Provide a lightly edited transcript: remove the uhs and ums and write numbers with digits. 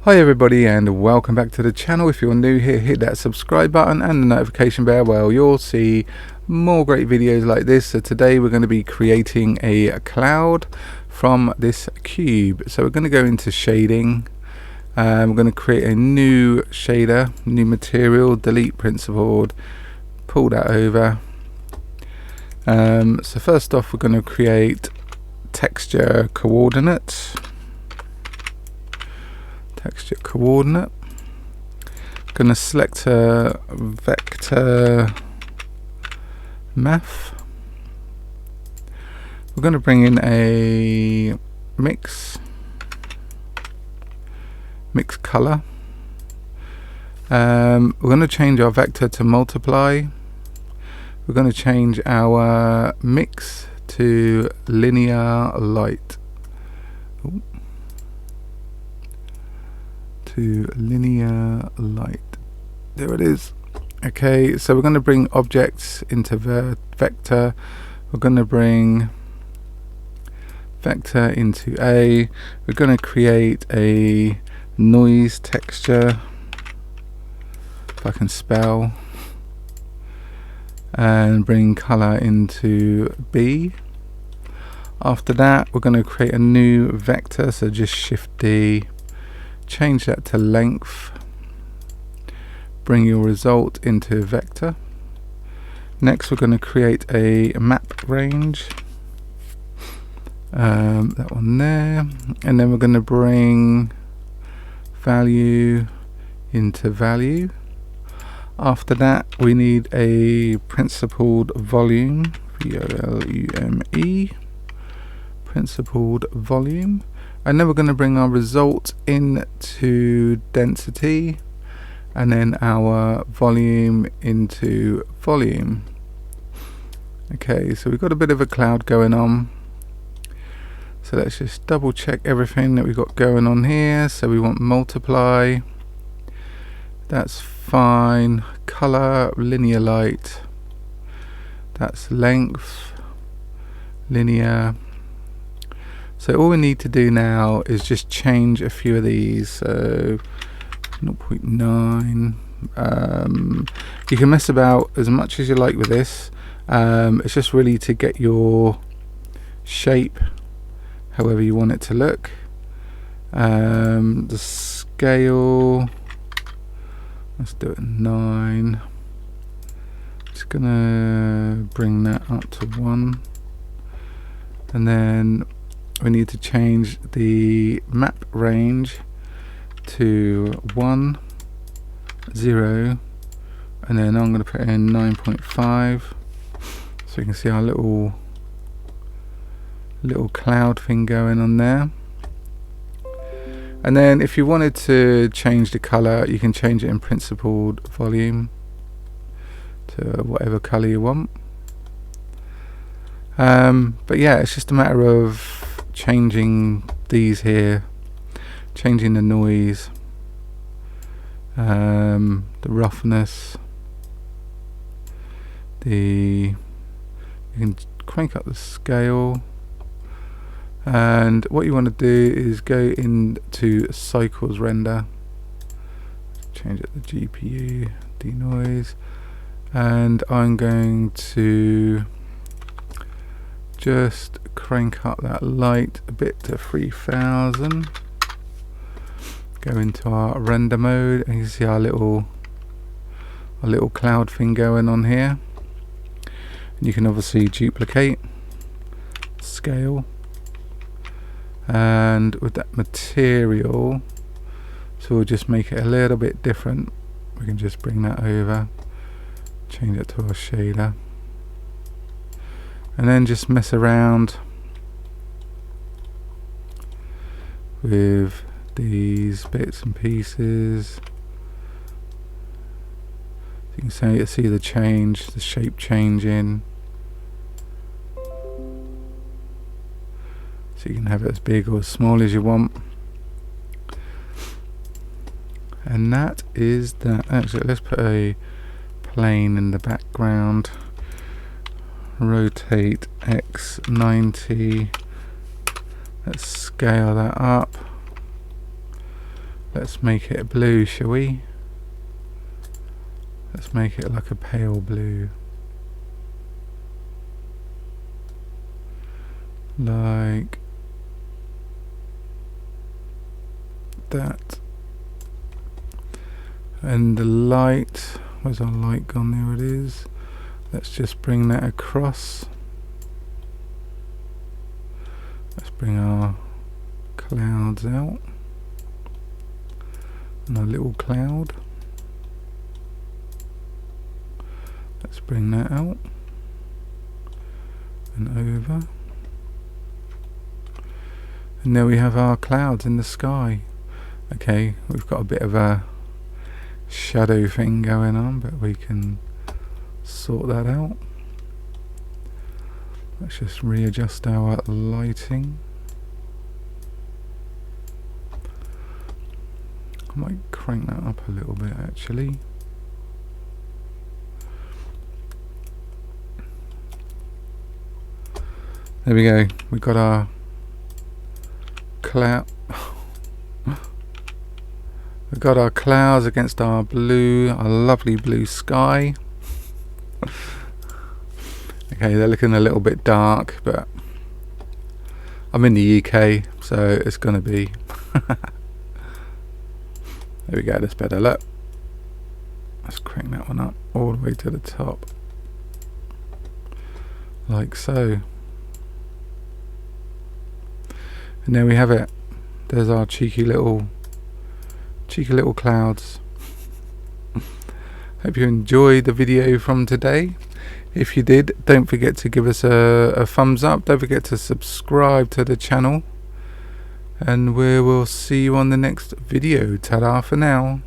Hi everybody and welcome back to the channel. If you're new here, hit that subscribe button and the notification bell where you'll see more great videos like this. So today we're going to be creating a cloud from this cube. So we're going to go into shading. We're going to create a new shader, new material, delete principled, pull that over. So first off we're going to create texture coordinate. Going to select a vector math. We're going to bring in a mix color. We're going to change our vector to multiply. We're going to change our mix to linear light. Ooh. Linear light. There it is. Okay, so we're going to bring objects into vector. We're going to bring vector into A. We're going to create a noise texture, if I can spell, and bring color into B. After that we're going to create a new vector, so just shift D, change that to length, bring your result into vector. Next we're going to create a map range, that one there, and then we're going to bring value into value. After that we need a principled volume, VOLUME, principled volume. And then we're going to bring our result into density, and then our volume into volume. Okay, so we've got a bit of a cloud going on. So let's just double check everything that we've got going on here. So we want multiply. That's fine. Color, linear light. That's length, linear. So all we need to do now is just change a few of these. So 0.9. You can mess about as much as you like with this. It's just really to get your shape however you want it to look. The scale, let's do it 9. Just gonna bring that up to 1, and then we need to change the map range to 1, 0, and then I'm going to put in 9.5, so you can see our little cloud thing going on there. And then if you wanted to change the color, you can change it in principled volume to whatever color you want. But yeah, it's just a matter of changing these here, changing the noise, the roughness, you can crank up the scale, and what you want to do is go into cycles render, change it to GPU denoise, and I'm going to just crank up that light a bit to 3000. Go into our render mode, and you can see our little cloud thing going on here. And you can obviously duplicate, scale, and with that material, so we'll just make it a little bit different. We can just bring that over, change it to our shader, and then just mess around with these bits and pieces. You can see the change, the shape changing. So you can have it as big or as small as you want. And that is that. Actually, let's put a plane in the background. Rotate X 90. Let's scale that up. Let's make it blue, shall we? Let's make it like a pale blue. Like that. And the light, where's our light gone? There it is. Let's just bring that across. Let's bring our clouds out. And a little cloud. Let's bring that out. And over. And there we have our clouds in the sky. Okay, we've got a bit of a shadow thing going on, but we can sort that out. Let's just readjust our lighting. I might crank that up a little bit actually. There we go, we've got our cloud. We've got our clouds against our blue, our lovely blue sky. Okay, they're looking a little bit dark, but I'm in the UK, so it's gonna be. There we go, that's better. Look, let's crank that one up all the way to the top, like so. And there we have it. There's our cheeky little clouds. Hope you enjoyed the video from today. If you did, don't forget to give us a thumbs up. Don't forget to subscribe to the channel, and we will see you on the next video. Ta-da for now.